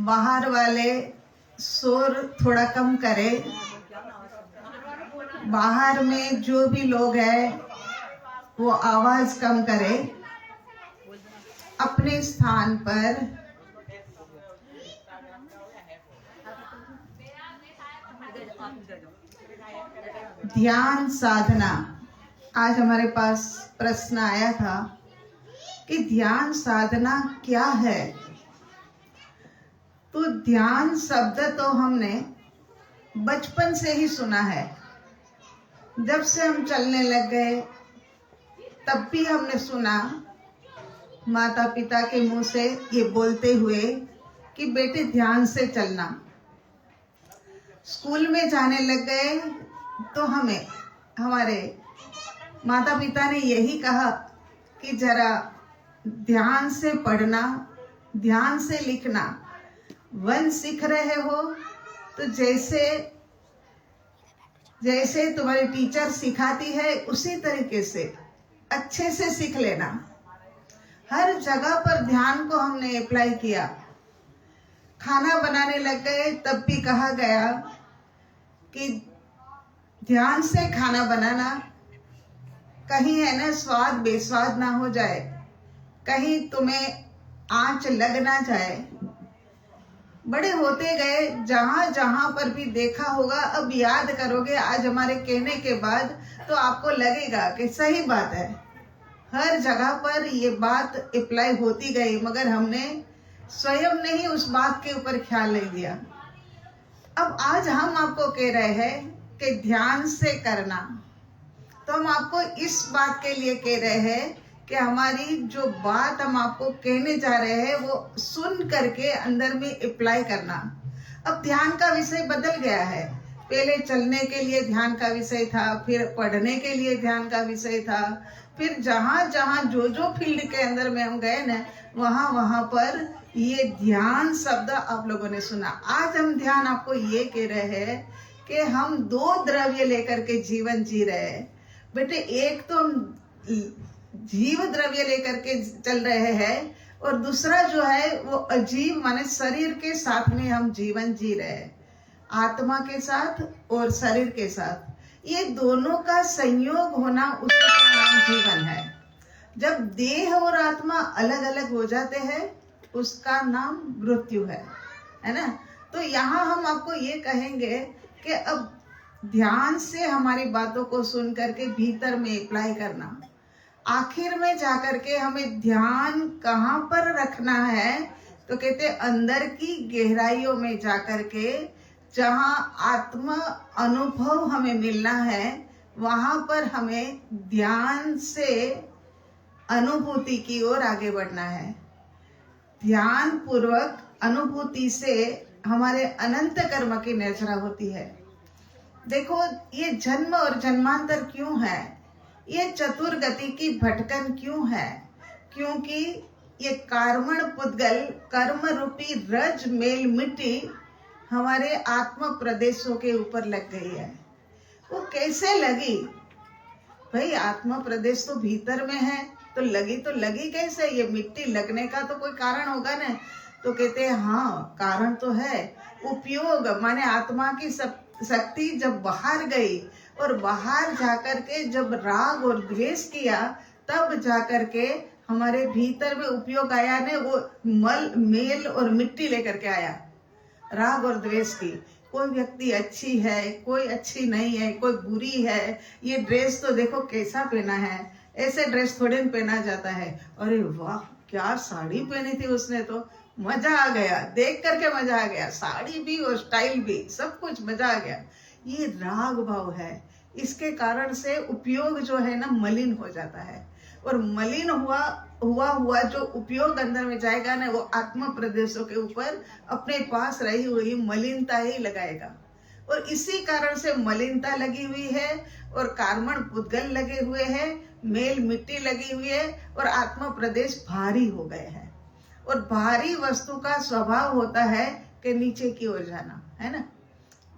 बाहर वाले शोर थोड़ा कम करें। बाहर में जो भी लोग हैं वो आवाज कम करें। अपने स्थान पर ध्यान साधना। आज हमारे पास प्रश्न आया था कि ध्यान साधना क्या है। तो ध्यान शब्द तो हमने बचपन से ही सुना है। जब से हम चलने लग गए तब भी हमने सुना माता पिता के मुंह से ये बोलते हुए कि बेटे ध्यान से चलना। स्कूल में जाने लग गए तो हमें हमारे माता पिता ने यही कहा कि जरा ध्यान से पढ़ना, ध्यान से लिखना। वन सीख रहे हो तो जैसे जैसे तुम्हारी टीचर सिखाती है उसी तरीके से अच्छे से सीख लेना। हर जगह पर ध्यान को हमने अप्लाई किया। खाना बनाने लग गए तब भी कहा गया कि ध्यान से खाना बनाना, कहीं है ना स्वाद बेस्वाद ना हो जाए, कहीं तुम्हें आंच लग ना जाए। बड़े होते गए, जहां जहां पर भी देखा होगा, अब याद करोगे आज हमारे कहने के बाद तो आपको लगेगा कि सही बात है। हर जगह पर ये बात अप्लाई होती गई, मगर हमने स्वयं ने ही उस बात के ऊपर ख्याल नहीं दिया। अब आज हम आपको कह रहे हैं कि ध्यान से करना, तो हम आपको इस बात के लिए कह रहे हैं कि हमारी जो बात हम आपको कहने जा रहे हैं वो सुन करके अंदर में अप्लाई करना। अब ध्यान का विषय बदल गया है। पहले चलने के लिए ध्यान का विषय था, फिर पढ़ने के लिए ध्यान का विषय था, फिर जहां जहां जो जो फील्ड के अंदर में हम गए ना वहां वहां पर ये ध्यान शब्द आप लोगों ने सुना। आज हम ध्यान आपको ये कह रहे हैं कि हम दो द्रव्य लेकर के जीवन जी रहे हैं। बेटे एक तो हम जीव द्रव्य लेकर के चल रहे हैं और दूसरा जो है वो अजीब माने शरीर के साथ में हम जीवन जी रहे हैं, आत्मा के साथ और शरीर के साथ। ये दोनों का संयोग होना उसका नाम जीवन है। जब देह और आत्मा अलग अलग हो जाते हैं उसका नाम मृत्यु है ना। तो यहाँ हम आपको ये कहेंगे कि अब ध्यान से हमारी बातों को सुन करके भीतर में अप्लाई करना। आखिर में जाकर के हमें ध्यान कहाँ पर रखना है, तो कहते अंदर की गहराइयों में जाकर के, जहाँ आत्म अनुभव हमें मिलना है वहां पर हमें ध्यान से अनुभूति की ओर आगे बढ़ना है। ध्यान पूर्वक अनुभूति से हमारे अनंत कर्म की निर्जरा होती है। देखो ये जन्म और जन्मांतर क्यों है, ये चतुर्गति की भटकन क्यों है, क्योंकि ये कार्मण पुद्गल कर्म रूपी रज मेल मिट्टी हमारे आत्म प्रदेशों के ऊपर लग गई है। वो कैसे लगी भाई? आत्म प्रदेश तो भीतर में है तो लगी कैसे? ये मिट्टी लगने का तो कोई कारण होगा ना। तो कहते हैं हाँ कारण तो है। उपयोग माने आत्मा की शक्ति जब बाहर गई और बाहर जाकर के जब राग और द्वेष किया तब जाकर के हमारे भीतर में उपयोग आया ने। वो मेल और मिट्टी लेकर के आया राग और द्वेष की। कोई व्यक्ति अच्छी है, कोई अच्छी नहीं है, कोई बुरी है। ये ड्रेस तो देखो कैसा पहना है, ऐसे ड्रेस थोड़े पहना जाता है। अरे वाह क्या साड़ी पहनी थी उसने, तो मजा आ गया, देख करके मजा आ गया। साड़ी भी और स्टाइल भी सब कुछ मजा आ गया। ये राग भाव है। इसके कारण से उपयोग जो है ना मलिन हो जाता है, और मलिन हुआ जो उपयोग अंदर में जाएगा ना वो आत्म प्रदेशों के ऊपर अपने पास रही हुई मलिनता ही लगाएगा। और इसी कारण से मलिनता लगी हुई है और कार्मण पुद्गल लगे हुए हैं, मेल मिट्टी लगी हुई है और आत्म प्रदेश भारी हो गए हैं। और भारी वस्तु का स्वभाव होता है कि नीचे की ओर जाना, है ना।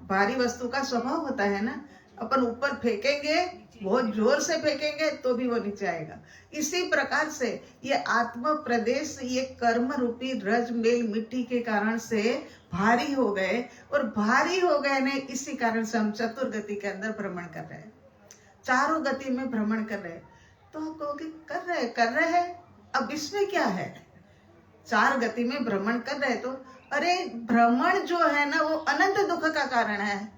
भारी वस्तु का स्वभाव होता है ना, अपन ऊपर फेंकेंगे बहुत जोर से फेंकेंगे तो भी वो नीचे आएगा। इसी प्रकार से ये आत्म प्रदेश, ये कर्म रूपी रज मेल मिट्टी के कारण से भारी हो गए, और भारी हो गए ने इसी कारण से हम चतुर्गति के अंदर भ्रमण कर रहे हैं, चारों गति में भ्रमण कर रहे हैं। तो आप कहोगे कर रहे हैं, अब इसमें क्या है, चार गति में भ्रमण कर रहे, तो अरे भ्रमण जो है ना वो अनंत दुख का कारण है।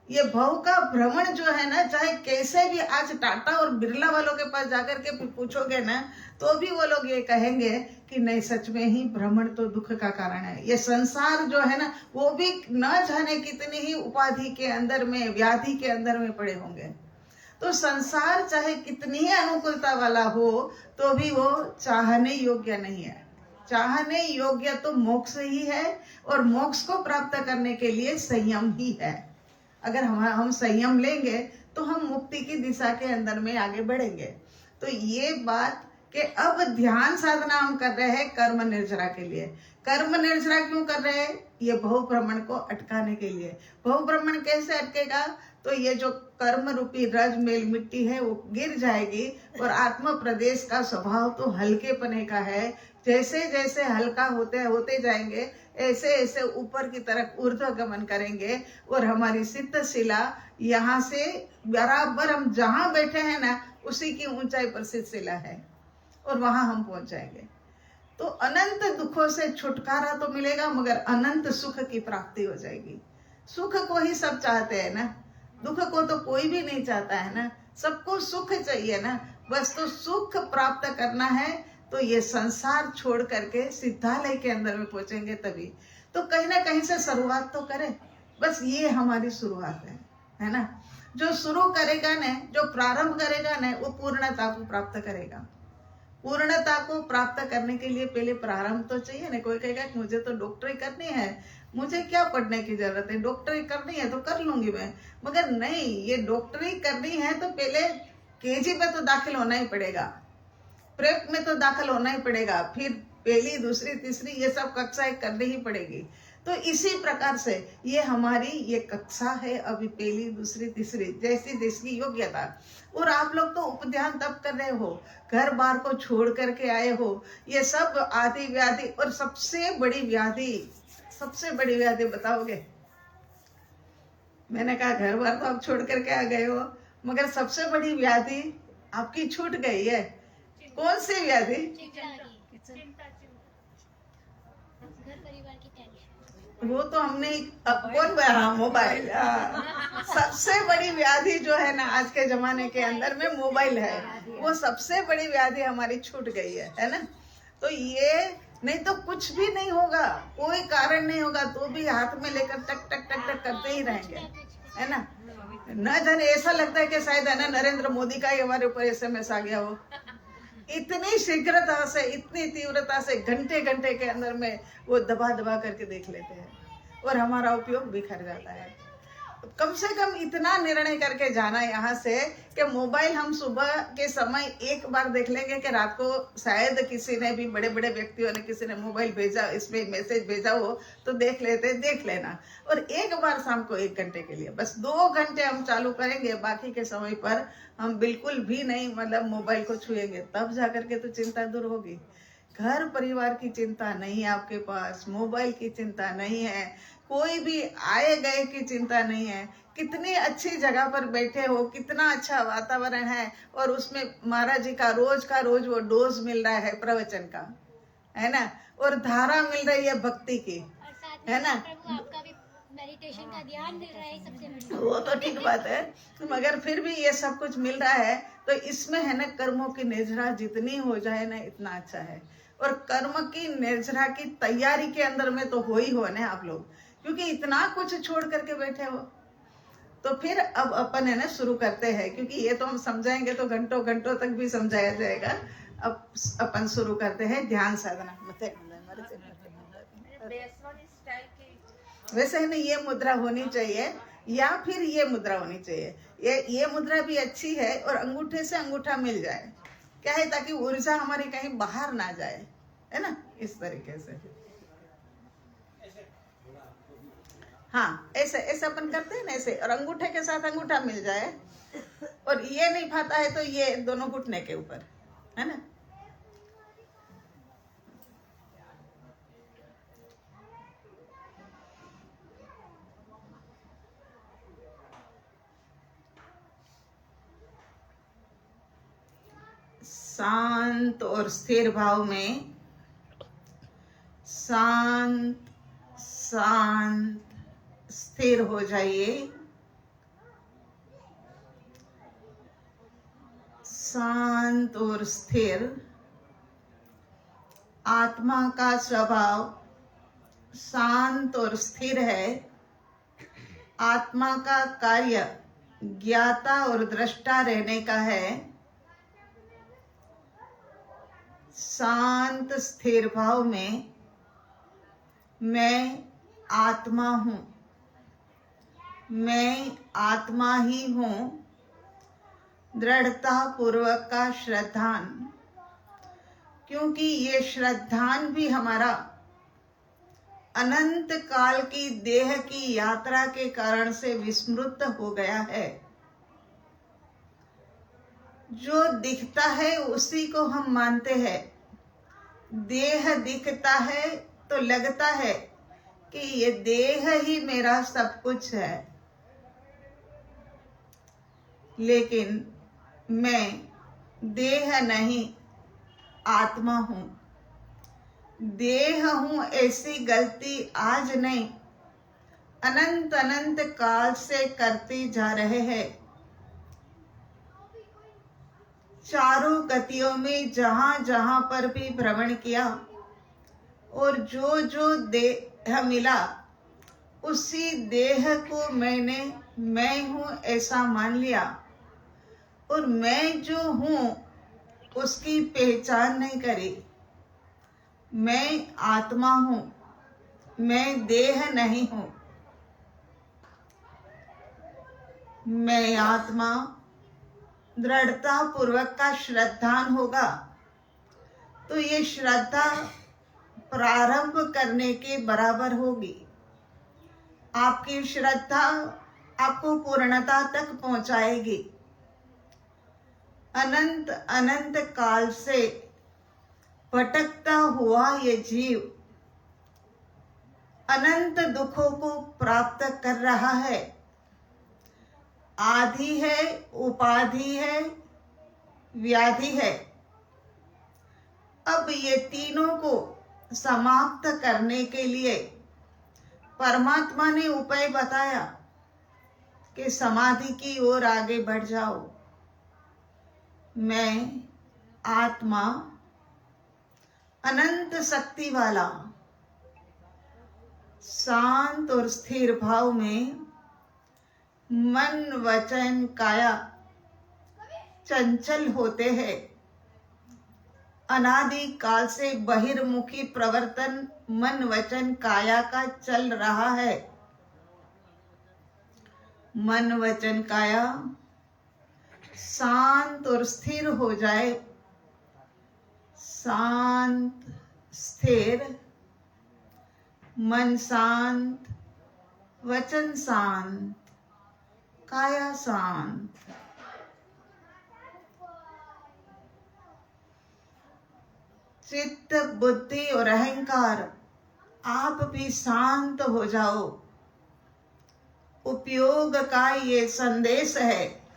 ये भव का भ्रमण जो है ना, चाहे कैसे भी आज टाटा और बिरला वालों के पास जाकर के पूछोगे ना, तो भी वो लोग ये कहेंगे कि नहीं, सच में ही भ्रमण तो दुख का कारण है। ये संसार जो है ना, वो भी न जाने कितनी ही उपाधि के अंदर में, व्याधि के अंदर में पड़े होंगे। तो संसार चाहे कितनी ही अनुकूलता वाला हो, तो भी वो चाहने योग्य नहीं है। चाहने योग्य तो मोक्ष ही है, और मोक्ष को प्राप्त करने के लिए संयम ही है। अगर हम संयम लेंगे तो हम मुक्ति की दिशा के अंदर में आगे बढ़ेंगे। तो ये बात कि अब ध्यान साधना हम कर रहे हैं कर्म निर्जरा के लिए। कर्म निर्जरा क्यों कर रहे हैं? ये भव भ्रमण को अटकाने के लिए। भव भ्रमण कैसे अटकेगा? तो ये जो कर्म रूपी रज मेल मिट्टी है वो गिर जाएगी, और आत्म प्रदेश का स्वभाव तो हल्के पने का है। जैसे जैसे हल्का होते जाएंगे, ऐसे ऐसे ऊपर की तरफ ऊर्ध्व गमन करेंगे, और हमारी सिद्ध शिला यहाँ से बराबर हम जहाँ बैठे हैं ना, उसी की ऊंचाई पर सिद्ध शिला है, और वहां हम पहुंच जाएंगे। तो अनंत दुखों से छुटकारा तो मिलेगा, मगर अनंत सुख की प्राप्ति हो जाएगी। सुख को ही सब चाहते हैं ना, दुख को तो कोई भी नहीं चाहता है ना, सबको सुख चाहिए ना। बस तो सुख प्राप्त करना है, तो ये संसार छोड़ करके सिद्धालय के अंदर में पहुंचेंगे तभी। तो कहीं ना कहीं से शुरुआत तो करें, बस ये हमारी शुरुआत है ना। जो शुरू करेगा ना, जो प्रारंभ करेगा ना, वो पूर्णता को प्राप्त करेगा। पूर्णता को प्राप्त करने के लिए पहले प्रारंभ तो चाहिए ना। कोई कहेगा कि मुझे तो डॉक्टरी करनी है, मुझे क्या पढ़ने की जरूरत है, डॉक्टरी करनी है तो कर लूंगी मैं। मगर नहीं, ये डॉक्टरी करनी है तो पहले केजी पे तो दाखिल होना ही पड़ेगा, प्रेप में तो दाखिल होना ही पड़ेगा, फिर पहली दूसरी तीसरी ये सब कक्षाएं करनी ही पड़ेगी। तो इसी प्रकार से ये हमारी ये कक्षा है, अभी पहली दूसरी तीसरी जैसी जिसकी योग्यता। और आप लोग तो उपध्यान तब कर रहे हो, घर बार को छोड़ करके आए हो, ये सब आदि व्याधि। और सबसे बड़ी व्याधि बताओगे? मैंने कहा घर बार तो आप छोड़ करके आ गए हो, मगर सबसे बड़ी व्याधि आपकी छूट गई है। कौन सी व्याधि? वो तो हमने मोबाइल। सबसे बड़ी व्याधि जो है ना आज के जमाने के अंदर में मोबाइल है, वो सबसे बड़ी व्याधि हमारी छूट गई है ना। तो ये नहीं तो कुछ भी नहीं होगा, कोई कारण नहीं होगा, तो भी हाथ में लेकर टक टक टक टक करते ही रहेंगे, है ना। न जाने ऐसा लगता है कि शायद है ना नरेंद्र मोदी का ही हमारे ऊपर SMS आ गया हो। इतनी शीघ्रता से, इतनी तीव्रता से घंटे घंटे के अंदर में वो दबा दबा करके देख लेते हैं, और हमारा उपयोग बिखर जाता है। कम से कम इतना निर्णय करके जाना यहाँ से कि मोबाइल हम सुबह के समय एक बार देख लेंगे, कि रात को शायद किसी ने भी, बड़े बड़े व्यक्तियों ने किसी ने मोबाइल भेजा, इसमें मैसेज भेजा हो तो देख लेना। और एक बार शाम को 1 घंटे के लिए, बस 2 घंटे हम चालू करेंगे, बाकी के समय पर हम बिल्कुल भी नहीं मोबाइल को छुएंगे, तब जाकर के तो चिंता दूर होगी। घर परिवार की चिंता नहीं है आपके पास, मोबाइल की चिंता नहीं है, कोई भी आए गए की चिंता नहीं है, कितनी अच्छी जगह पर बैठे हो, कितना अच्छा वातावरण है, और उसमें महाराज जी का रोज वो डोज मिल रहा है प्रवचन का, है ना, और धारा मिल रही है भक्ति की, है ना। आपका भी मेडिटेशन का ध्यान मिल रहा है, सबसे वो तो ठीक बात है, मगर फिर भी ये सब कुछ मिल रहा है, तो इसमें है ना कर्मों की निर्जरा जितनी हो जाए ना इतना अच्छा है। और कर्म की निर्जरा की तैयारी के अंदर में तो हो ही हो ना आप लोग, क्योंकि इतना कुछ छोड़ करके बैठे हो। तो फिर अब अपन है ना शुरू करते हैं, क्योंकि ये तो हम समझाएंगे तो घंटों घंटों तक भी समझाया जाएगा। अब अपन शुरू करते हैं ध्यान साधना। वैसे है ना ये मुद्रा होनी चाहिए, या फिर ये मुद्रा होनी चाहिए। ये मुद्रा भी अच्छी है, और अंगूठे से अंगूठा मिल जाए, क्या है, ताकि ऊर्जा हमारी कहीं बाहर ना जाए, है ना, इस तरीके से। हाँ, ऐसे अपन करते हैं ना ऐसे, और अंगूठे के साथ अंगूठा मिल जाए, और ये नहीं खाता है तो ये दोनों घुटने के ऊपर, है ना। शांत और स्थिर भाव में शांत शांत स्थिर हो जाइए। शांत और स्थिर। आत्मा का स्वभाव शांत और स्थिर है। आत्मा का कार्य ज्ञाता और दृष्टा रहने का है। शांत स्थिर भाव में मैं आत्मा हूँ, मैं आत्मा ही हूँ। दृढ़ता पूर्वक का श्रद्धान, क्योंकि ये श्रद्धान भी हमारा अनंत काल की देह की यात्रा के कारण से विस्मृत हो गया है। जो दिखता है उसी को हम मानते हैं। देह दिखता है तो लगता है कि ये देह ही मेरा सब कुछ है, लेकिन मैं देह नहीं, आत्मा हूँ। देह हूँ ऐसी गलती आज नहीं, अनंत अनंत काल से करते जा रहे हैं। चारों गतियों में जहां जहां पर भी भ्रमण किया और जो जो देह मिला उसी देह को मैं हूं ऐसा मान लिया, और मैं जो हूं उसकी पहचान नहीं करी। मैं आत्मा हूं, मैं देह नहीं हूं। मैं आत्मा दृढ़ता पूर्वक का श्रद्धान होगा तो ये श्रद्धा प्रारंभ करने के बराबर होगी। आपकी श्रद्धा आपको पूर्णता तक पहुंचाएगी। अनंत अनंत काल से भटकता हुआ ये जीव अनंत दुखों को प्राप्त कर रहा है। आदि है, उपाधि है, व्याधि है। अब ये तीनों को समाप्त करने के लिए परमात्मा ने उपाय बताया कि समाधि की ओर आगे बढ़ जाओ। मैं आत्मा अनंत शक्ति वाला शांत और स्थिर भाव में मन वचन काया चंचल होते हैं। अनादि काल से बहिर्मुखी प्रवर्तन मन वचन काया का चल रहा है। मन वचन काया शांत और स्थिर हो जाए। शांत स्थिर, मन शांत, वचन शांत, काया शांत। चित्त, बुद्धि और अहंकार आप भी शांत हो जाओ। उपयोग का ये संदेश है।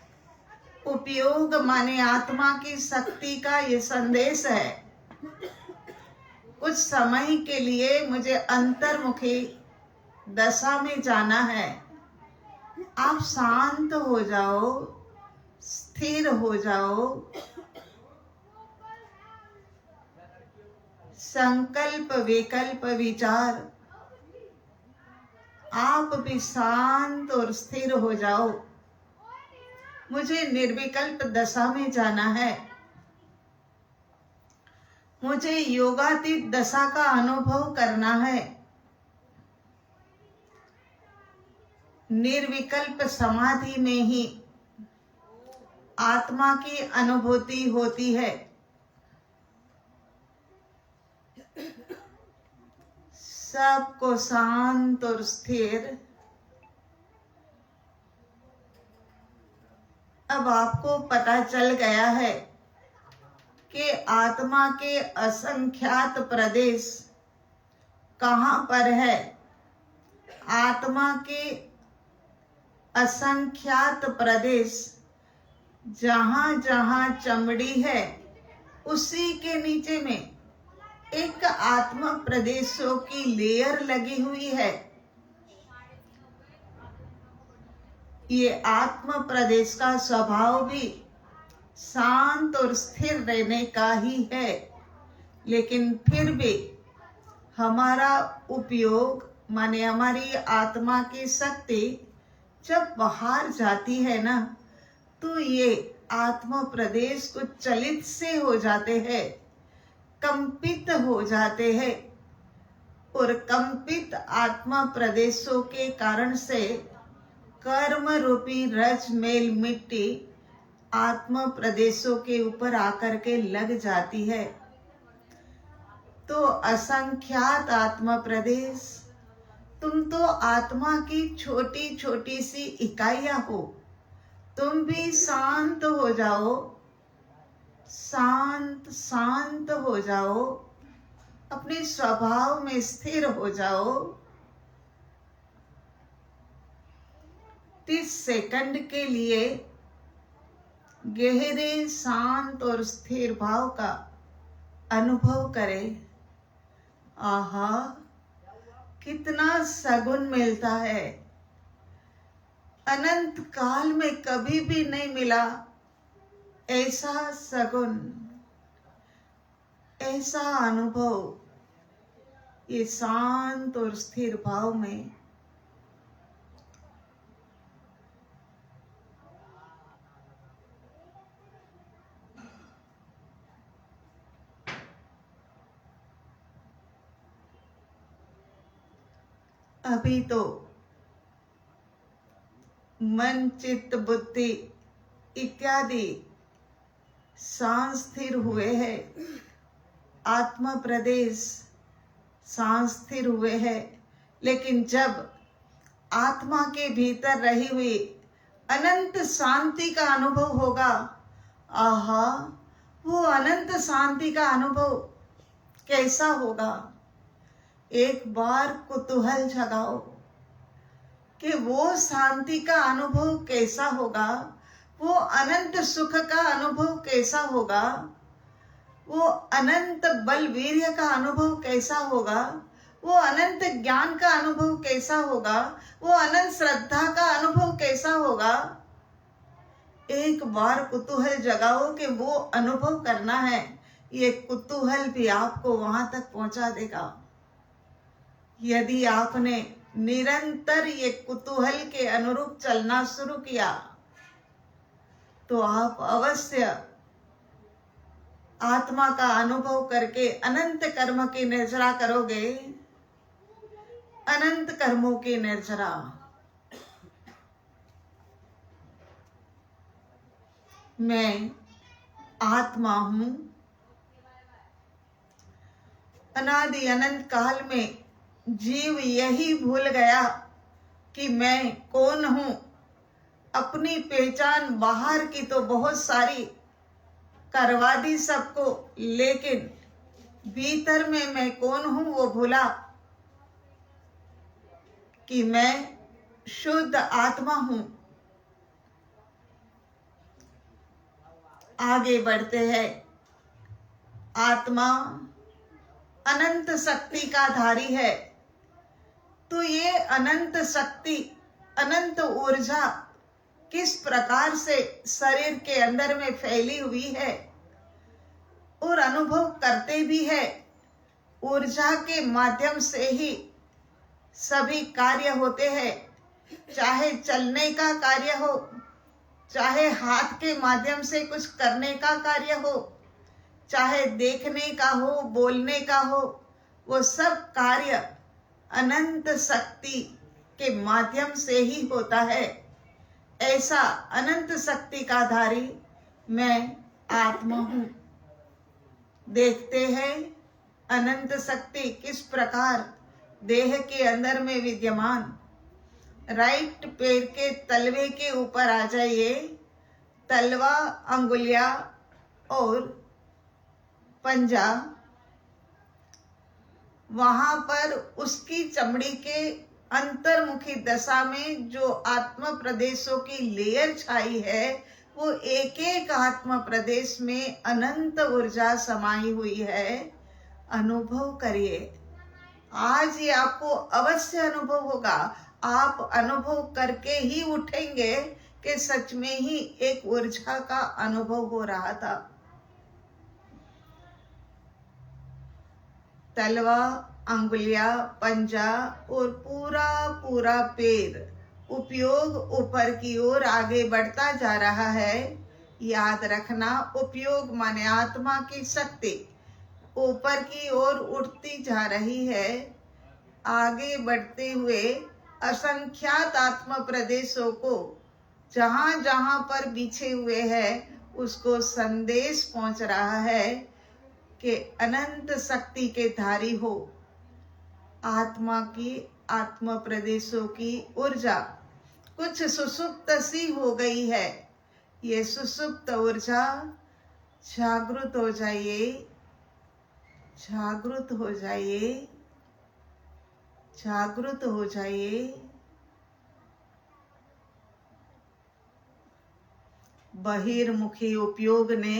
उपयोग माने आत्मा की शक्ति का ये संदेश है। कुछ समय के लिए मुझे अंतर्मुखी दशा में जाना है। आप शांत हो जाओ, स्थिर हो जाओ। संकल्प विकल्प विचार आप भी शांत और स्थिर हो जाओ। मुझे निर्विकल्प दशा में जाना है। मुझे योगातीत दशा का अनुभव करना है। निर्विकल्प समाधि में ही आत्मा की अनुभूति होती है। सबको शांत और स्थिर अब आपको पता चल गया है कि आत्मा के असंख्यात प्रदेश कहाँ पर है। आत्मा के असंख्यात प्रदेश, जहां जहां चमड़ी है उसी के नीचे में एक आत्मा प्रदेशों की लेयर लगी हुई है। ये आत्म प्रदेश का स्वभाव भी शांत और स्थिर रहने का ही है, लेकिन फिर भी हमारा उपयोग माने हमारी आत्मा की शक्ति जब बाहर जाती है ना, तो ये आत्म प्रदेश कुछ चलित से हो जाते हैं, कंपित हो जाते हैं। और कंपित आत्मा प्रदेशों के कारण से कर्म रूपी रज मेल मिट्टी आत्मा प्रदेशों के ऊपर आकर के लग जाती है। तो असंख्यात आत्मा प्रदेश, तुम तो आत्मा की छोटी छोटी सी इकाइयां हो। तुम भी शांत हो जाओ, शांत शांत हो जाओ, अपने स्वभाव में स्थिर हो जाओ। 30 सेकंड के लिए गहरे शांत और स्थिर भाव का अनुभव करें। आहा, कितना सगुन मिलता है, अनंत काल में कभी भी नहीं मिला ऐसा सगुन, ऐसा अनुभव ये शांत और स्थिर भाव में। अभी तो मन चित्त बुद्धि इत्यादि सांस स्थिर हुए हैं, आत्मा प्रदेश सांस स्थिर हुए हैं, लेकिन जब आत्मा के भीतर रही हुई अनंत शांति का अनुभव होगा, आहा, वो अनंत शांति का अनुभव कैसा होगा। एक बार कुतूहल जगाओ कि वो शांति का अनुभव कैसा होगा, वो अनंत सुख का अनुभव कैसा होगा, वो अनंत बल वीर्य का अनुभव कैसा होगा, वो अनंत ज्ञान का अनुभव कैसा होगा, वो अनंत श्रद्धा का अनुभव कैसा होगा। एक बार कुतूहल जगाओ कि वो अनुभव करना है। ये कुतूहल भी आपको वहां तक पहुंचा देगा। यदि आपने निरंतर ये कुतूहल के अनुरूप चलना शुरू किया, तो आप अवश्य आत्मा का अनुभव करके अनंत कर्म की निर्जरा करोगे, अनंत कर्मों की निर्जरा। मैं आत्मा हूं। अनादि अनंत काल में जीव यही भूल गया कि मैं कौन हूं। अपनी पहचान बाहर की तो बहुत सारी करवा दी सबको, लेकिन भीतर में मैं कौन हूं वो भूला कि मैं शुद्ध आत्मा हूं। आगे बढ़ते हैं। आत्मा अनंत शक्ति का धारी है, तो ये अनंत शक्ति, अनंत ऊर्जा किस प्रकार से शरीर के अंदर में फैली हुई है और अनुभव करते भी है। ऊर्जा के माध्यम से ही सभी कार्य होते हैं, चाहे चलने का कार्य हो, चाहे हाथ के माध्यम से कुछ करने का कार्य हो, चाहे देखने का हो, बोलने का हो, वो सब कार्य अनंत शक्ति के माध्यम से ही होता है। ऐसा अनंत शक्ति का धारी मैं आत्मा हूं। देखते हैं अनंत शक्ति किस प्रकार देह के अंदर में विद्यमान। राइट पैर के तलवे के ऊपर आ जाइए तलवा, अंगुलियां और पंजा, वहां पर उसकी चमड़ी के अंतर्मुखी दशा में जो आत्म प्रदेशों की लेयर छाई है, वो एक एक आत्म प्रदेश में अनंत ऊर्जा समाई हुई है। अनुभव करिए। आज ये आपको अवश्य अनुभव होगा। आप अनुभव करके ही उठेंगे कि सच में ही एक ऊर्जा का अनुभव हो रहा था। तलवा, अंगुलियां, पंजा और पूरा पूरा पैर उपयोग ऊपर की ओर आगे बढ़ता जा रहा है। याद रखना, उपयोग माने आत्मा की शक्ति ऊपर की ओर उठती जा रही है। आगे बढ़ते हुए असंख्यात आत्म प्रदेशों को जहां जहां पर बिछे हुए हैं, उसको संदेश पहुंच रहा है कि अनंत शक्ति के धारी हो। आत्मा की आत्म प्रदेशों की ऊर्जा कुछ सुसुप्त सी हो गई है। ये सुसुप्त ऊर्जा जागृत हो जाइए, जागृत हो जाइए, जागृत हो जाइए। बहिर्मुखी उपयोग ने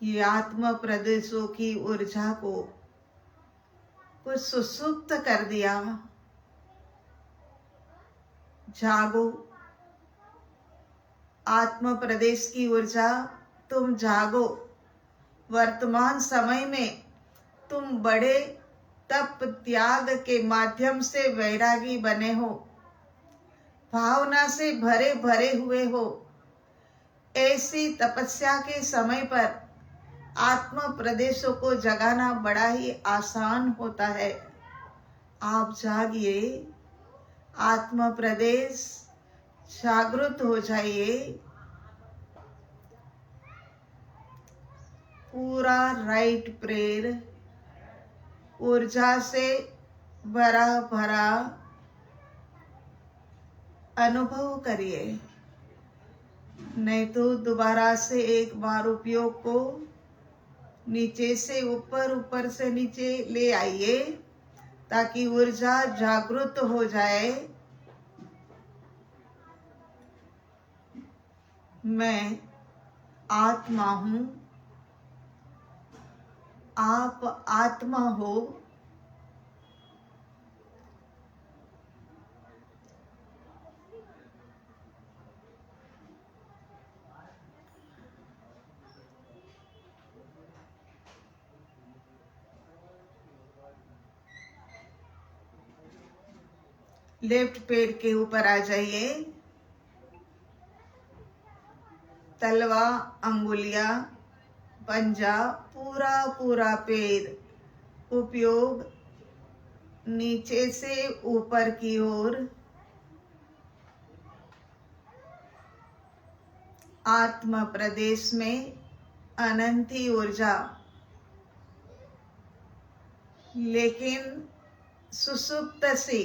ये आत्म प्रदेशों की ऊर्जा को कुछ सुसुप्त कर दिया। जागो, आत्म प्रदेश की ऊर्जा, तुम जागो। वर्तमान समय में तुम बड़े तप त्याग के माध्यम से वैरागी बने हो, भावना से भरे भरे हुए हो। ऐसी तपस्या के समय पर आत्म प्रदेशों को जगाना बड़ा ही आसान होता है। आप जागिए, आत्म प्रदेश जागृत हो जाइए। पूरा राइट पैर ऊर्जा से भरा भरा अनुभव करिए। नहीं तो दोबारा से एक बार उपयोग को नीचे से ऊपर, ऊपर से नीचे ले आइए, ताकि ऊर्जा जागृत हो जाए। मैं आत्मा हूं, आप आत्मा हो। लेफ्ट पैर के ऊपर आ जाइए। तलवा, अंगुलियां, पंजा, पूरा पूरा पैर उपयोग नीचे से ऊपर की ओर। आत्म प्रदेश में अनंती ऊर्जा, लेकिन सुसुप्त से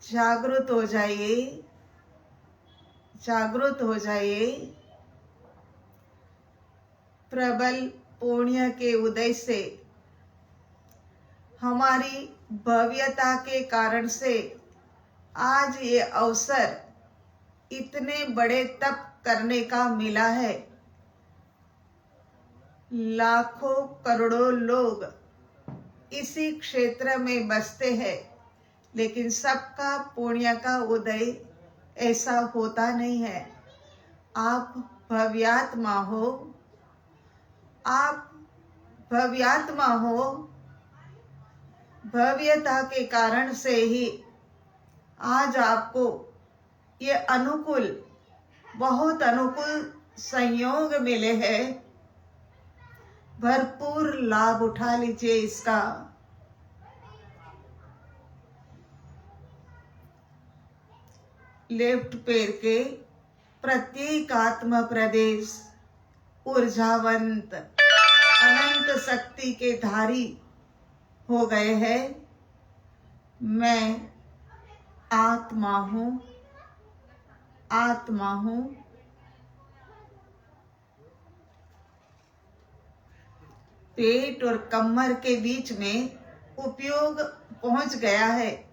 जागृत हो जाइए, जागृत हो जाइए। प्रबल पुण्य के उदय से, हमारी भव्यता के कारण से आज ये अवसर इतने बड़े तप करने का मिला है। लाखों करोड़ों लोग इसी क्षेत्र में बसते हैं, लेकिन सबका पुण्य का उदय ऐसा होता नहीं है। आप भव्यात्मा हो, आप भव्यात्मा हो। भव्यता के कारण से ही आज आपको ये अनुकूल, बहुत अनुकूल संयोग मिले हैं। भरपूर लाभ उठा लीजिए इसका। लेफ्ट पैर के प्रत्येक आत्म प्रदेश ऊर्जावंत अनंत शक्ति के धारी हो गए हैं। मैं आत्मा हूं, आत्मा हूं। पेट और कमर के बीच में उपयोग पहुंच गया है।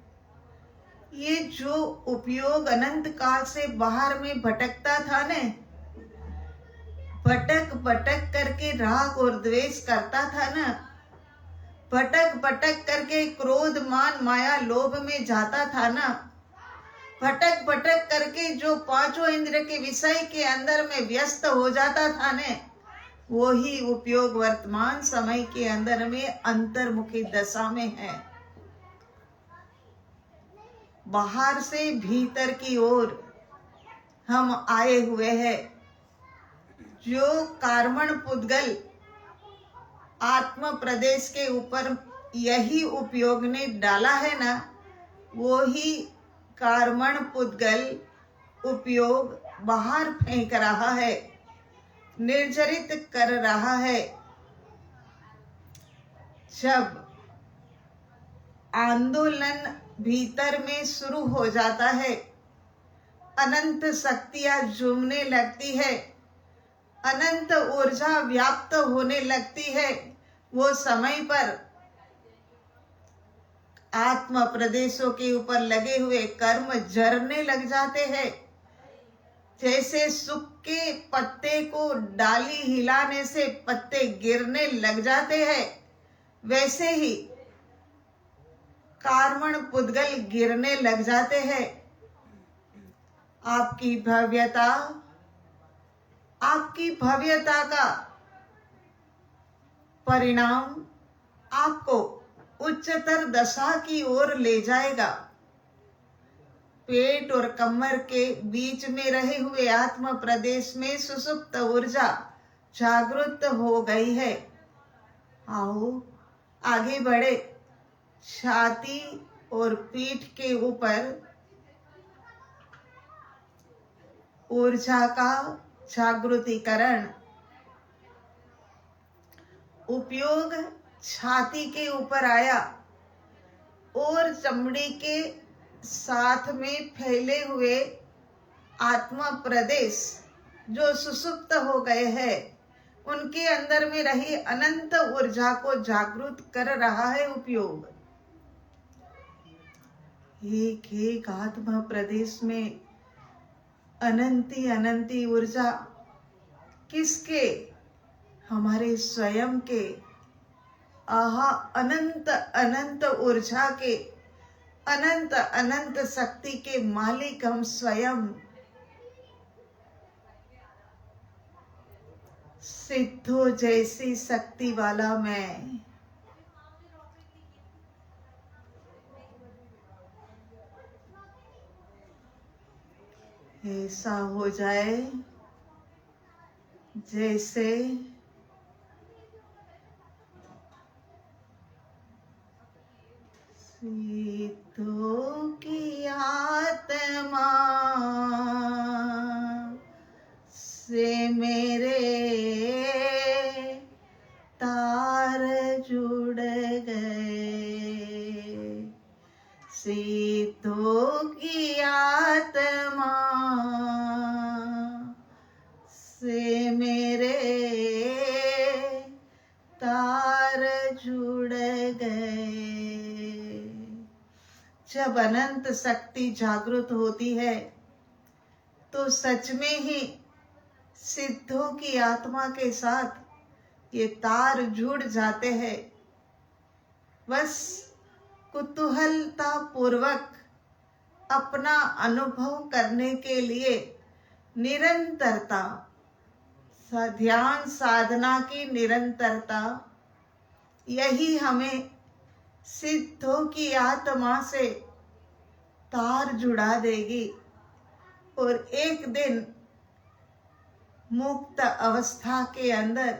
ये जो उपयोग अनंत काल से बाहर में भटकता था ने, भटक भटक करके राग और द्वेष करता था ना, भटक भटक करके क्रोध मान माया लोभ में जाता था ना, भटक भटक करके जो पांचों इंद्र के विषय के अंदर में व्यस्त हो जाता था ने, वो ही उपयोग वर्तमान समय के अंदर में अंतर्मुखी दशा में है। बाहर से भीतर की ओर हम आए हुए हैं। जो कार्मण पुद्गल आत्म प्रदेश के ऊपर यही उपयोग ने डाला है ना, वो ही कार्मण पुद्गल उपयोग बाहर फेंक रहा है, निर्जरित कर रहा है। जब आंदोलन भीतर में शुरू हो जाता है, अनंत शक्तियां झूमने लगती है, अनंत ऊर्जा व्याप्त होने लगती है, वो समय पर आत्म प्रदेशों के ऊपर लगे हुए कर्म झरने लग जाते हैं। जैसे सूखे पत्ते को डाली हिलाने से पत्ते गिरने लग जाते हैं, वैसे ही कार्मण पुद्गल गिरने लग जाते हैं। आपकी भव्यता का परिणाम आपको उच्चतर दशा की ओर ले जाएगा। पेट और कमर के बीच में रहे हुए आत्म प्रदेश में सुसुप्त ऊर्जा जागृत हो गई है। आओ आगे बढ़े। छाती और पीठ के ऊपर ऊर्जा का जागृतिकरण उपयोग छाती के ऊपर आया और चमड़ी के साथ में फैले हुए आत्मा प्रदेश जो सुसुप्त हो गए हैं, उनके अंदर में रही अनंत ऊर्जा को जागृत कर रहा है उपयोग। एक एक आत्मा प्रदेश में अनंती अनंती ऊर्जा किसके? हमारे स्वयं के। आहा, अनंत अनंत ऊर्जा के, अनंत अनंत शक्ति के मालिक हम स्वयं। सिद्धों जैसी शक्ति वाला मैं। ऐसा हो जाए जैसे सिद्धों की आत्मा से मेरे तार जुड़ गए। सिद्धों की आत्मा से मेरे तार जुड़ गए। जब अनंत शक्ति जागृत होती है तो सच में ही सिद्धों की आत्मा के साथ ये तार जुड़ जाते हैं। बस कुतूहलता पूर्वक अपना अनुभव करने के लिए निरंतरता, ध्यान साधना की निरंतरता, यही हमें सिद्धों की आत्मा से तार जुड़ा देगी और एक दिन मुक्त अवस्था के अंदर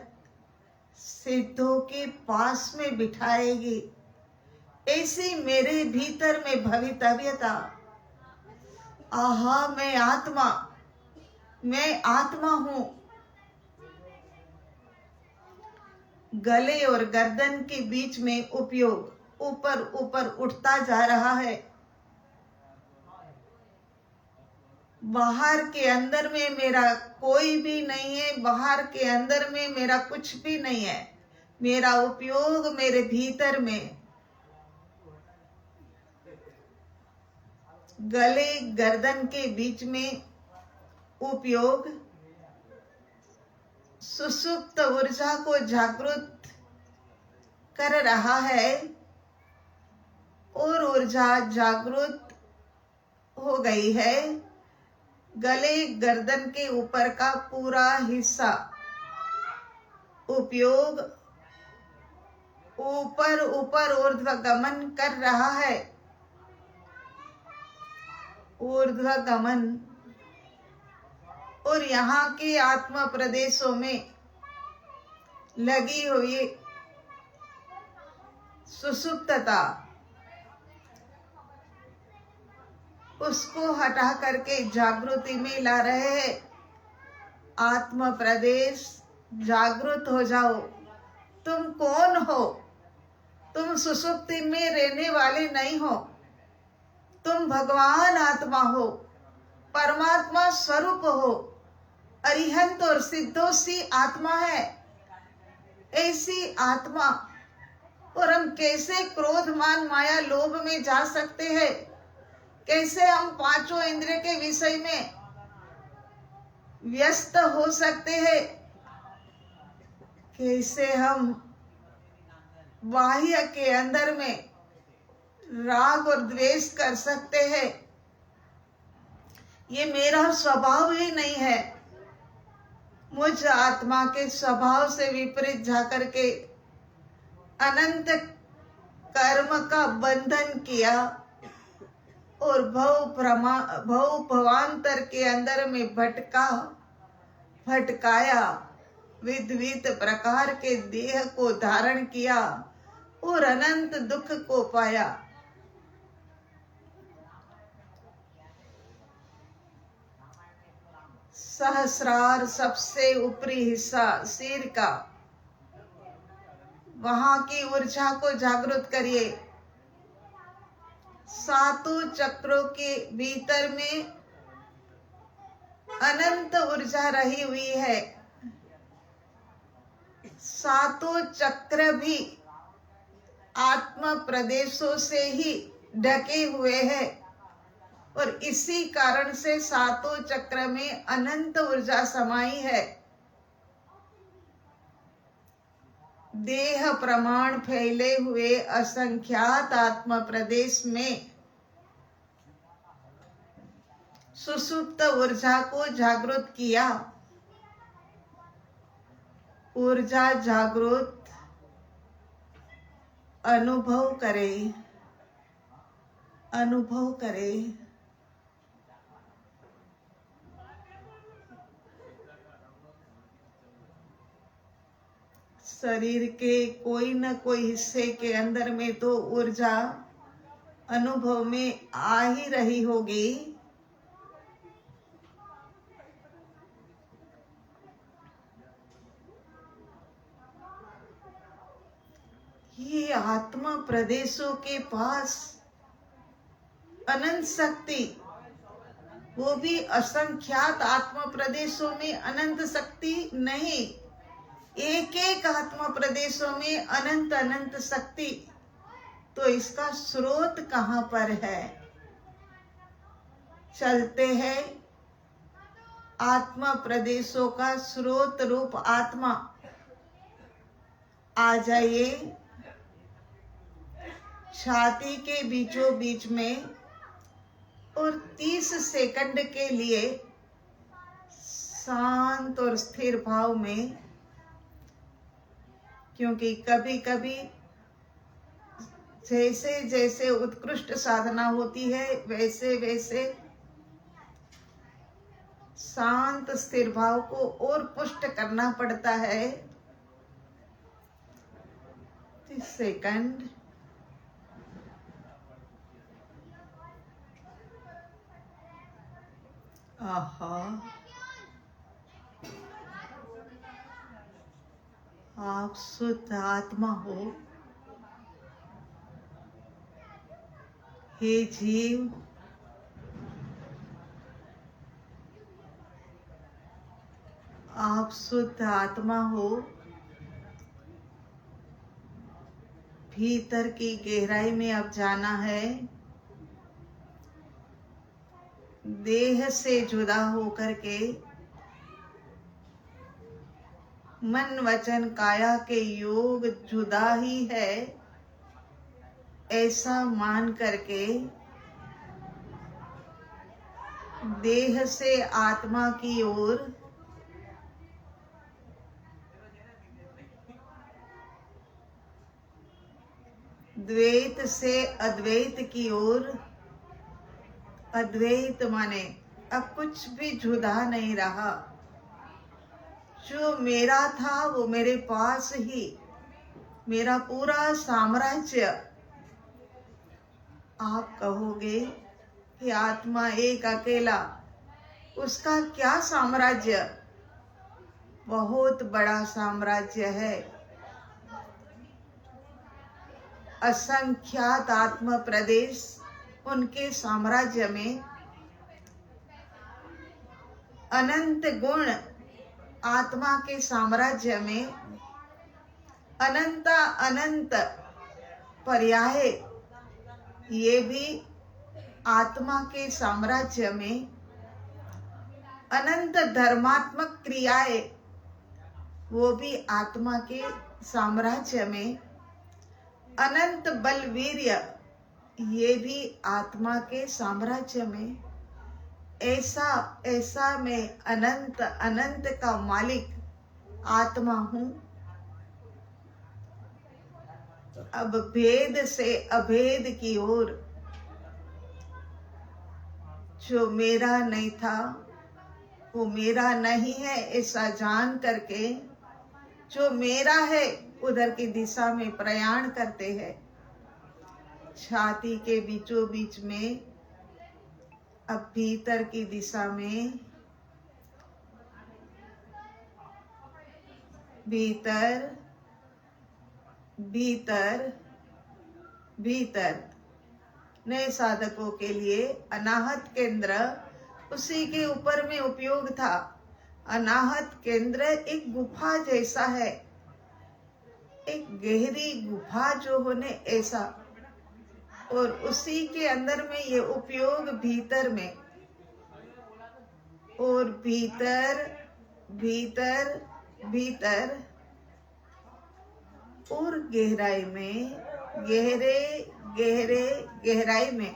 सिद्धों के पास में बिठाएगी। ऐसी मेरे भीतर में भवितव्यता। आहा, मैं आत्मा हूं। गले और गर्दन के बीच में उपयोग ऊपर ऊपर उठता जा रहा है। बाहर के अंदर में मेरा कोई भी नहीं है, बाहर के अंदर में मेरा कुछ भी नहीं है। मेरा उपयोग मेरे भीतर में, गले गर्दन के बीच में उपयोग सुसुप्त ऊर्जा को जागृत कर रहा है और ऊर्जा जागृत हो गई है। गले गर्दन के ऊपर का पूरा हिस्सा उपयोग ऊपर ऊपर ऊर्ध्वगमन कर रहा है। ऊर्ध्वगमन और यहाँ के आत्मा प्रदेशों में लगी हुई सुसुप्तता, उसको हटा करके जागृति में ला रहे हैं। आत्म प्रदेश जागृत हो जाओ। तुम कौन हो? तुम सुसुप्ति में रहने वाले नहीं हो। तुम भगवान आत्मा हो, परमात्मा स्वरूप हो, अरिहंत और सिद्धों आत्मा है। ऐसी आत्मा और हम कैसे क्रोध मान माया लोभ में जा सकते हैं? कैसे हम पांचों इंद्रिय के विषय में व्यस्त हो सकते हैं? कैसे हम बाह्य के अंदर में राग और द्वेष कर सकते हैं? ये मेरा स्वभाव ही नहीं है। मुझ आत्मा के स्वभाव से विपरीत जाकर के अनंत कर्म का बंधन किया और भव भवांतर के अंदर में भटकाया, विविध प्रकार के देह को धारण किया और अनंत दुख को पाया। सहस्रार सबसे ऊपरी हिस्सा सिर का, वहां की ऊर्जा को जागृत करिए। सातों चक्रों के भीतर में अनंत ऊर्जा रही हुई है। सातों चक्र भी आत्म प्रदेशों से ही ढके हुए हैं और इसी कारण से सातों चक्र में अनंत ऊर्जा समाई है। देह प्रमाण फैले हुए असंख्यात आत्म प्रदेश में सुसुप्त ऊर्जा को जागृत किया। ऊर्जा जागृत अनुभव करे, अनुभव करे। शरीर के कोई न कोई हिस्से के अंदर में तो ऊर्जा अनुभव में आ ही रही होगी। ये आत्मा प्रदेशों के पास अनंत शक्ति, वो भी असंख्यात आत्मा प्रदेशों में अनंत शक्ति नहीं, एक एक आत्मा प्रदेशों में अनंत अनंत शक्ति। तो इसका स्रोत कहां पर है? चलते हैं आत्मा प्रदेशों का स्रोत रूप आत्मा। आ जाइए छाती के बीचों बीच में और 30 सेकंड के लिए शांत और स्थिर भाव में, क्योंकि कभी कभी जैसे जैसे उत्कृष्ट साधना होती है वैसे वैसे शांत स्थिर भाव को और पुष्ट करना पड़ता है। 30 सेकंड। आहा, आप शुद्ध आत्मा हो। हे जीव, आप शुद्ध आत्मा हो। भीतर की गहराई में अब जाना है। देह से जुदा होकर के मन वचन काया के योग जुदा ही है, ऐसा मान करके देह से आत्मा की ओर द्वैत से अद्वैत की ओर, अद्वैत माने अब कुछ भी जुदा नहीं रहा। जो मेरा था वो मेरे पास ही, मेरा पूरा साम्राज्य। आप कहोगे कि आत्मा एक अकेला, उसका क्या साम्राज्य? बहुत बड़ा साम्राज्य है। असंख्यात आत्म प्रदेश, उनके साम्राज्य में अनंत गुण, आत्मा के साम्राज्य में अनंत अनंत पर्याय, ये भी आत्मा के साम्राज्य में अनंत धर्मात्मक क्रियाएं, वो भी आत्मा के साम्राज्य में अनंत बलवीर्य, ये भी आत्मा के साम्राज्य में। ऐसा ऐसा मैं अनंत अनंत का मालिक आत्मा हूँ। अब भेद से अभेद की ओर, जो मेरा नहीं था वो मेरा नहीं है ऐसा जान करके, जो मेरा है उधर की दिशा में प्रयाण करते हैं। छाती के बीचों बीच में अब भीतर की दिशा में, भीतर भीतर भीतर नए साधकों के लिए अनाहत केंद्र उसी के ऊपर में उपयोग था। अनाहत केंद्र एक गुफा जैसा है, एक गहरी गुफा जो होने ऐसा, और उसी के अंदर में ये उपयोग भीतर में, और भीतर भीतर भीतर और गहराई में, गहरे गहरे गहराई में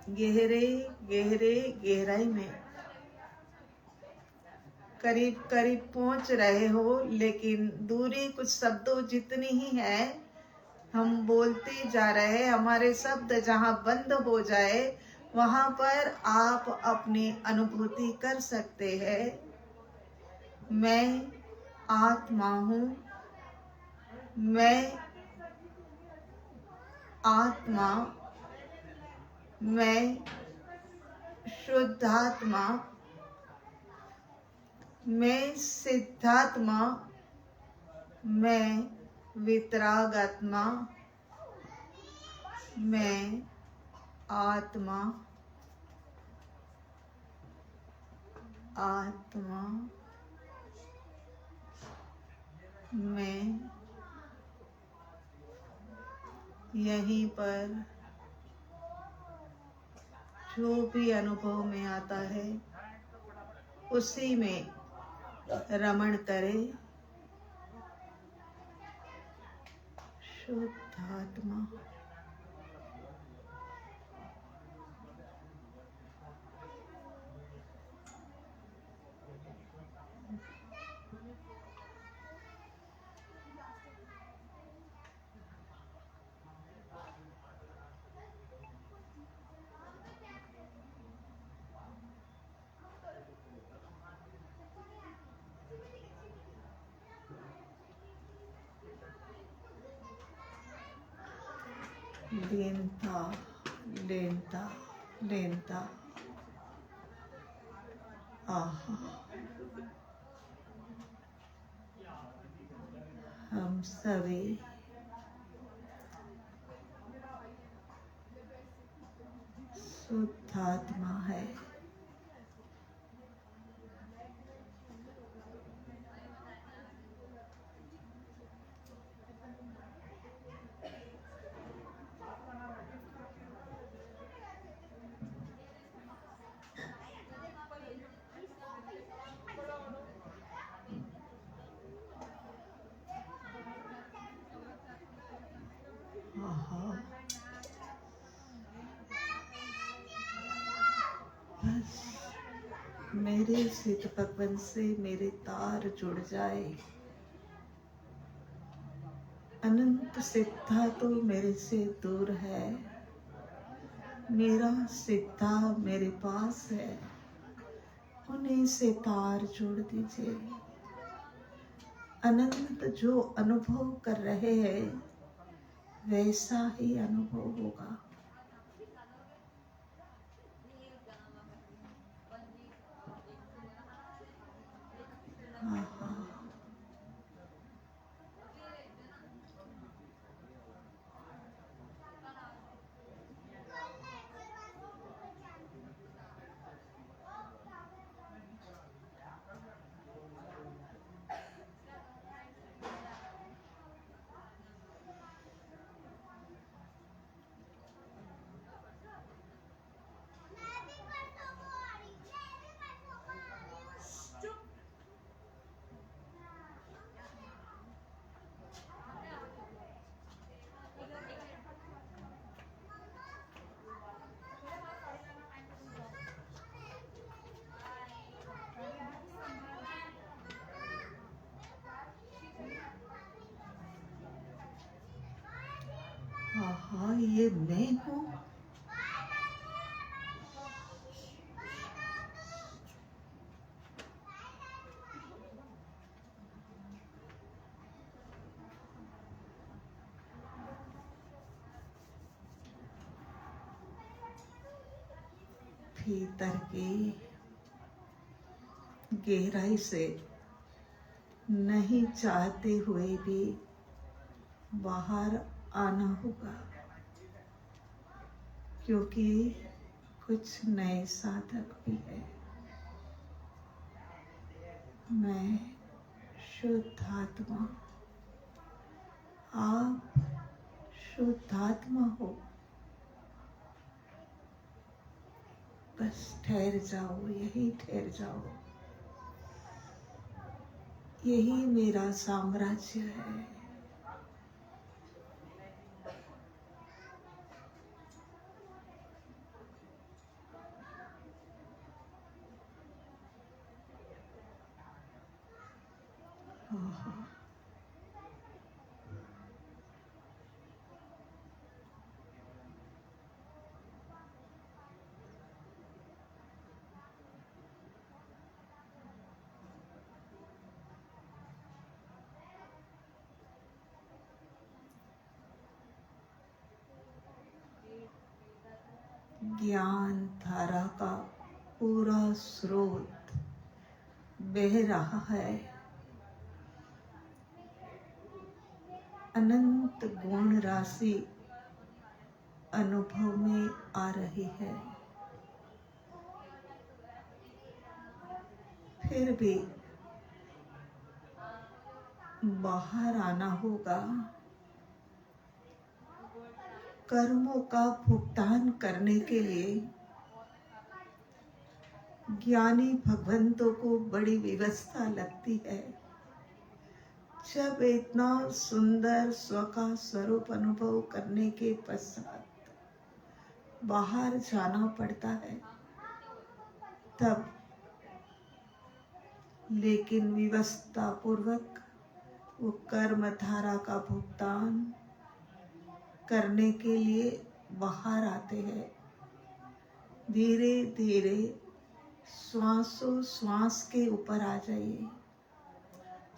गहरे गहरे गहराई में करीब करीब पहुंच रहे हो, लेकिन दूरी कुछ शब्दों जितनी ही है। हम बोलते जा रहे हैं, हमारे शब्द जहां बंद हो जाए वहां पर आप अपनी अनुभूति कर सकते हैं। मैं आत्मा हूँ, मैं आत्मा, मैं शुद्धात्मा, मैं सिद्धात्मा, मैं वितरागात्मा, मैं आत्मा, आत्मा, मैं यहीं पर जो भी अनुभव में आता है उसी में रमण करे। शुद्ध आत्मा, लीनता लीनता लीनता, आहा, हम सभी शुद्ध आत्मा है। आहा, बस मेरे सिद्ध भगवान से मेरे तार जुड़ जाए। अनंत सिद्धा तो मेरे से दूर है, मेरा सिद्धा मेरे पास है, उन्हीं से तार जोड़ दीजिए। अनंत जो अनुभव कर रहे हैं वैसा ही अनुभव होगा। आहा, आहा, ये मैं हूँ। भीतर की गहराई से नहीं चाहते हुए भी बाहर आना होगा, क्योंकि कुछ नए साधक भी है। मैं शुद्ध आत्मा, आप शुद्ध आत्मा हो। बस ठहर जाओ, यही ठहर जाओ। यही मेरा साम्राज्य है। आहा, ज्ञान धारा का पूरा स्रोत बह रहा है। अनंत गुण राशि अनुभव में आ रही है। फिर भी बाहर आना होगा। कर्मों का भुगतान करने के लिए ज्ञानी भगवंतों को बड़ी व्यवस्था लगती है। जब इतना सुंदर स्व का स्वरूप अनुभव करने के पश्चात बाहर जाना पड़ता है तब, लेकिन व्यवस्था पूर्वक वो कर्म धारा का भुगतान करने के लिए बाहर आते हैं। धीरे धीरे श्वासों श्वास के ऊपर आ जाइए,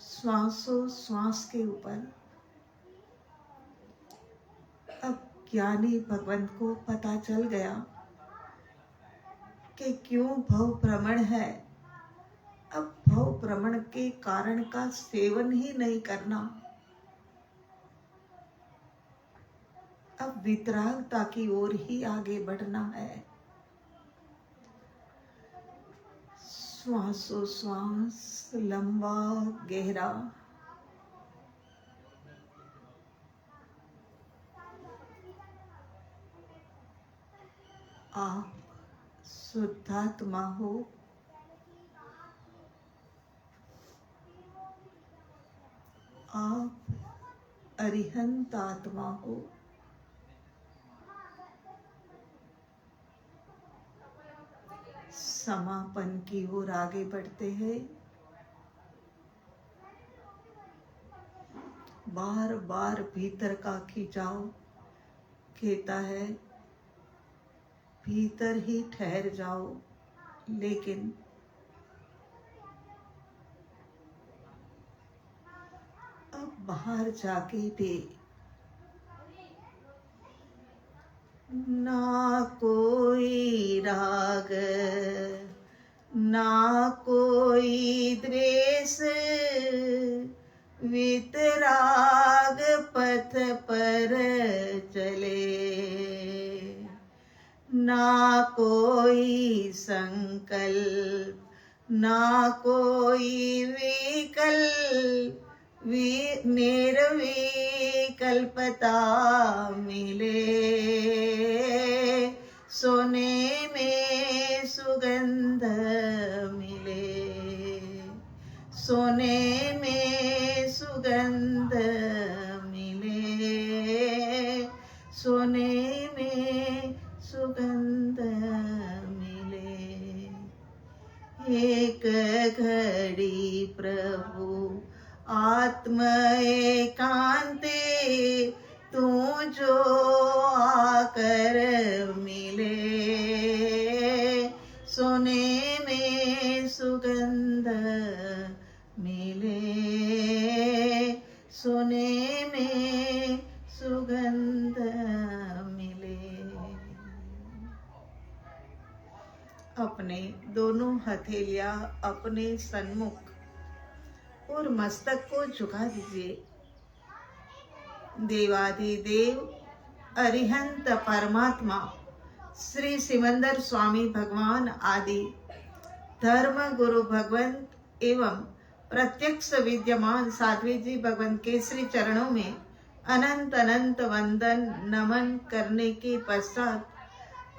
श्वासों श्वास के ऊपर। अब ज्ञानी भगवंत को पता चल गया कि क्यों भव भ्रमण है। अब भव भ्रमण के कारण का सेवन ही नहीं करना, अब वितरागता की ओर ही आगे बढ़ना है। श्वासोश्वास लंबा गहरा। आप शुद्धात्मा हो। आप अरिहंत आत्मा हो। समापन की ओर आगे बढ़ते हैं। बार बार भीतर का खिंचाव कहता है भीतर ही ठहर जाओ, लेकिन अब बाहर जाके भी ना कोई राग, ना कोई द्वेष, वितराग पथ पर चले। ना कोई संकल्प, ना कोई विकल्प, निर्विकल्पता मिले। सोने में सुगंध मिले, सोने में सुगंध मिले, सोने में सुगंध मिले। एक घड़ी प्रभु आत्म एकांते तू जो आकर मिले। सोने में सुगंध मिले, सोने में सुगंध मिले। अपने दोनों हथेलियां अपने सन्मुख और मस्तक को झुका दीजिए। देवाधिदेव अरिहंत परमात्मा श्री सिमंदर स्वामी भगवान आदि धर्म गुरु भगवंत एवं प्रत्यक्ष विद्यमान साध्वी जी भगवंत के श्री चरणों में अनंत अनंत वंदन नमन करने के पश्चात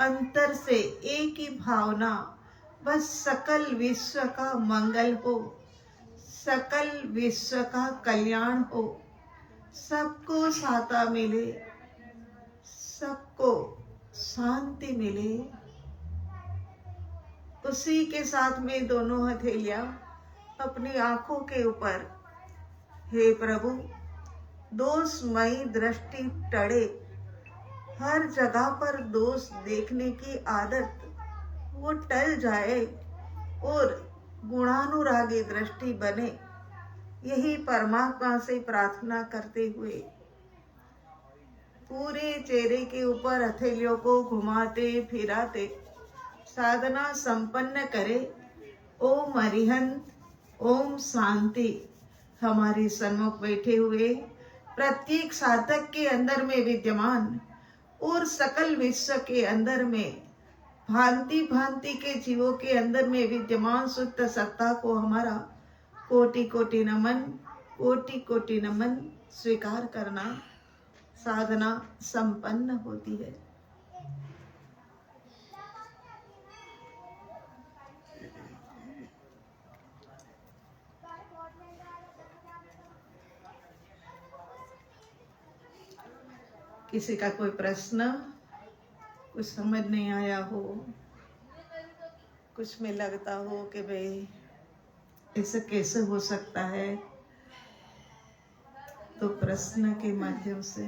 अंतर से एक ही भावना, बस सकल विश्व का मंगल हो, सकल विश्व का कल्याण हो, सबको साता मिले, सबको शांति मिले। उसी के साथ में दोनों हथेलियां अपनी आंखों के ऊपर, हे प्रभु दोषमयी दृष्टि टड़े, हर जगह पर दोष देखने की आदत वो टल जाए और गुणानुरागी दृष्टि बने, यही परमात्मा से प्रार्थना करते हुए पूरे चेहरे के ऊपर हथेलियों को घुमाते फिराते साधना संपन्न करे। ओम अरिहंत, ओम शांति। हमारे सन्मुख बैठे हुए प्रत्येक साधक के अंदर में विद्यमान और सकल विश्व के अंदर में भांति भांति के जीवों के अंदर में विद्यमान शुद्ध सत्ता को हमारा कोटि कोटि नमन, कोटि कोटि नमन स्वीकार करना। साधना संपन्न होती है। किसी का कोई प्रश्न, कुछ समझ नहीं आया हो, कुछ में लगता हो कि भाई ऐसा कैसे हो सकता है, तो प्रश्न के माध्यम से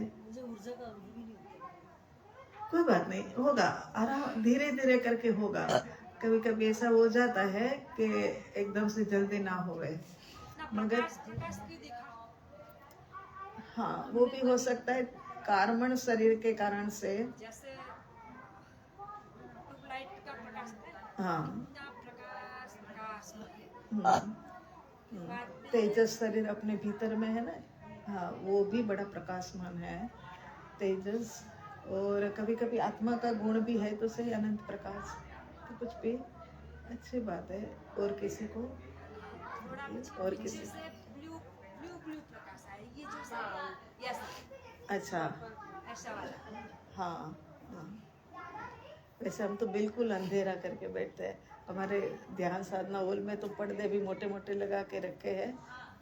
कोई बात नहीं, होगा, आराम धीरे धीरे करके होगा। कभी कभी ऐसा हो जाता है कि एकदम से जल्दी ना होवे, मगर हाँ वो भी हो सकता है कार्बन शरीर के कारण से। जैसे ट्यूबलाइट का प्रकाश है, हाँ प्रकाश तेजस शरीर अपने भीतर में है ना। हाँ वो भी बड़ा प्रकाशमान है तेजस। और कभी कभी आत्मा का गुण भी है तो सही अनंत प्रकाश, तो कुछ भी अच्छी बात है। और किसी को थोड़ा मुझे और पीछे किसी से ब्लू ब्लू ब्लू प्रकाश है, ये जो सा यस अच्छा ऐसा वाला। हाँ हाँ। वैसे हम तो बिल्कुल अंधेरा करके बैठते हैं। हमारे ध्यान साधना हॉल में तो पर्दे भी मोटे मोटे लगा के रखे हैं,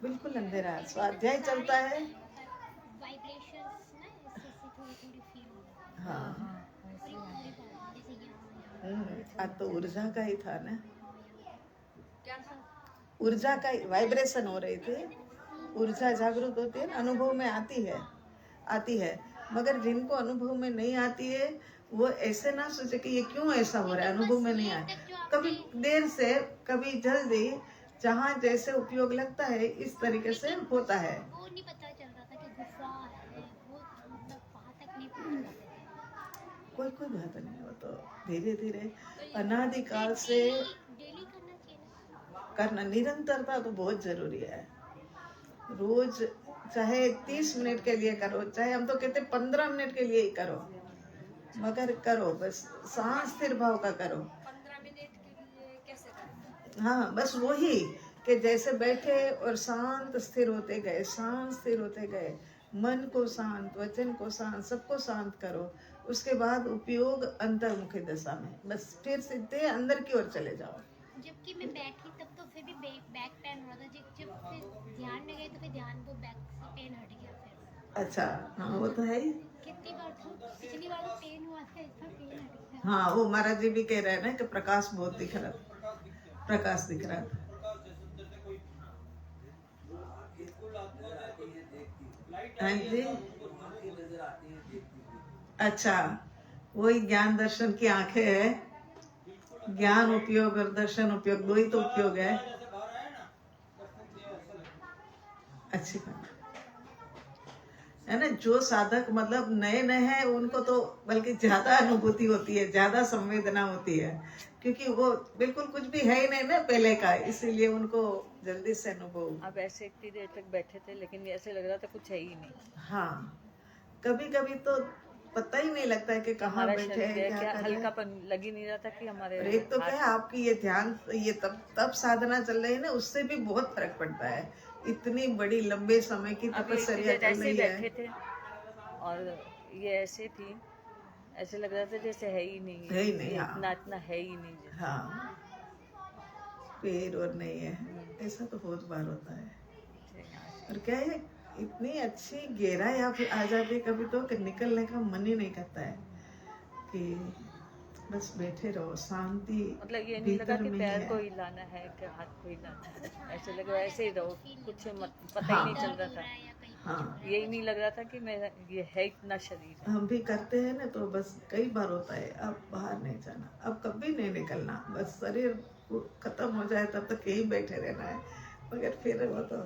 बिल्कुल अंधेरा है। स्वाध्याय चलता है। वाइब्रेशंस ना इससे थोड़ी थोड़ी फील हो रही हाँ है और एक पूरी बात जैसे यहाँ आज तो ऊर्जा का ही था ना, क्या था? ऊर्जा का वाइब्रेशन हो रही थी। ऊर्जा जागृत होती है ना, अनुभव में आती है। मगर जिनको अनुभव में नहीं आती है वो ऐसे ना सोचे कि ये क्यों ऐसा हो रहा है, अनुभव में नहीं आया। कभी देर से कभी जल्दी, जहाँ जैसे उपयोग लगता है इस तरीके से होता है। वो नहीं पता चल रहा था कि गुफा है, वो मतलब वहाँ तक नहीं पहुँच पाते थे। कोई बात नहीं, वो तो धीरे धीरे अनादिकाल से डेली करना चाहिए ना। करना, निरंतरता तो बहुत जरूरी है। रोज चाहे 30 मिनट के लिए करो, चाहे हम तो कहते 15 मिनट के लिए ही करो, मगर करो। बस सांस स्थिर भाव का करो। 15 मिनट के लिए कैसे करें? हाँ बस वही कि जैसे बैठे और शांत स्थिर होते गए, शांत स्थिर होते गए, मन को शांत, वचन को शांत, सबको शांत करो। उसके बाद उपयोग अंतर्मुखी दशा में, बस फिर सीधे अंदर की ओर चले जाओ। जबकि मैं बैठी तब तो फिर भी बैक पेन हो रहा था। जब फिर ध्यान में गए तो फिर ध्यान वो बैक से पेन हट गया फिर। अच्छा हाँ वो तो है ही। कितनी बार तो पिछली बार तो पेन हुआ था, इतना पेन हट गया। हाँ वो महाराज जी भी कह रहे हैं ना कि प्रकाश बहुत दिख रहा, प्रकाश दिख रहा था। हाँ जी अच्छा, वही ज्ञान दर्शन की आंखें है। ज्ञान उपयोग और दर्शन उपयोग, दो ही तो उपयोग है। अच्छी बात है ना। जो साधक मतलब नए नए हैं उनको तो बल्कि ज्यादा अनुभूति होती है, ज्यादा संवेदना होती है, क्योंकि वो बिल्कुल कुछ भी है ही नहीं ना पहले का, इसीलिए उनको जल्दी से अनुभव। अब ऐसे इतनी देर तक बैठे थे लेकिन ऐसे लग रहा था कुछ है ही नहीं। हाँ कभी कभी तो पता ही नहीं लगता है कि कहाँ हमारा बैठे शरीर हैं, है क्या क्या कर रहे हैं। हल्कापन लग ही नहीं रहा था कि हमारे और एक तो क्या है, हाथ- आपकी ये ध्यान, ये तब साधना चल रही है ना, उससे भी बहुत फर्क पड़ता है। इतनी बड़ी लंबे समय की अभी इतनी तपस्या देर चल ऐसे ही रही बैठे है। थे और ये ऐसे थी, ऐसे लग रहा था जैसे है ही नहीं, है ही नहीं, ये हाँ। इतना है ही नहीं जैसे। हाँ पैर और नहीं है, ऐसा तो बहुत बार होता है। और क्या है, इतनी अच्छी गहराई आप आ जाती है कभी तो कि निकलने का मन ही नहीं करता है, कि बस बैठे रहो, शांति मतलब ये नहीं लगा भीतर कि में ही पैर है। को हिलाना है कि हाथ को हिलाना है, ऐसे लग रहा ऐसे ही रहो, कुछ पता हाँ। ही नहीं चल रहा था। या कहीं हाँ यही नहीं लग रहा था कि मैं ये है इतना शरीर है। हम भी करते हैं ना, तो बस कई बार होता है अब बाहर नहीं जाना, अब कभी नहीं निकलना, बस शरीर खत्म हो जाए तब तक यहीं बैठे रहना है। मगर फिर वो तो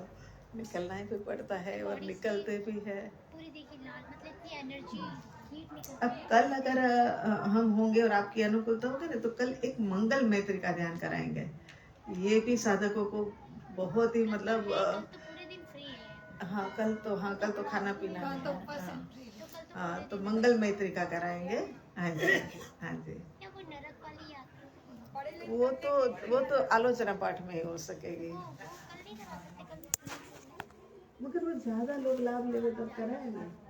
निकलना ही भी पड़ता है और निकलते भी है। पूरी देखिए लाल, मतलब इतनी एनर्जी हीट निकल अब कल अगर हम होंगे और आपकी अनुकूलता होगी ना, तो कल एक मंगल मैत्री का ध्यान कराएंगे। ये भी साधकों को बहुत ही मतलब कल तो पूरे दिन फ्री है। हाँ कल तो खाना पीना कल नहीं तो है। हाँ। तो कल तो हाँ पूरे तो दिन मंगल मैत्री का कराएंगे। हाँ जी हाँ जी। या कोई नरक वाली यात्रा पढ़े लिखे वो तो आलोचना पाठ में ही हो सकेगी, वो कल नहीं करा सकते, कल मगर वो ज्यादा लोग लाभ लेवे तब कराएंगे।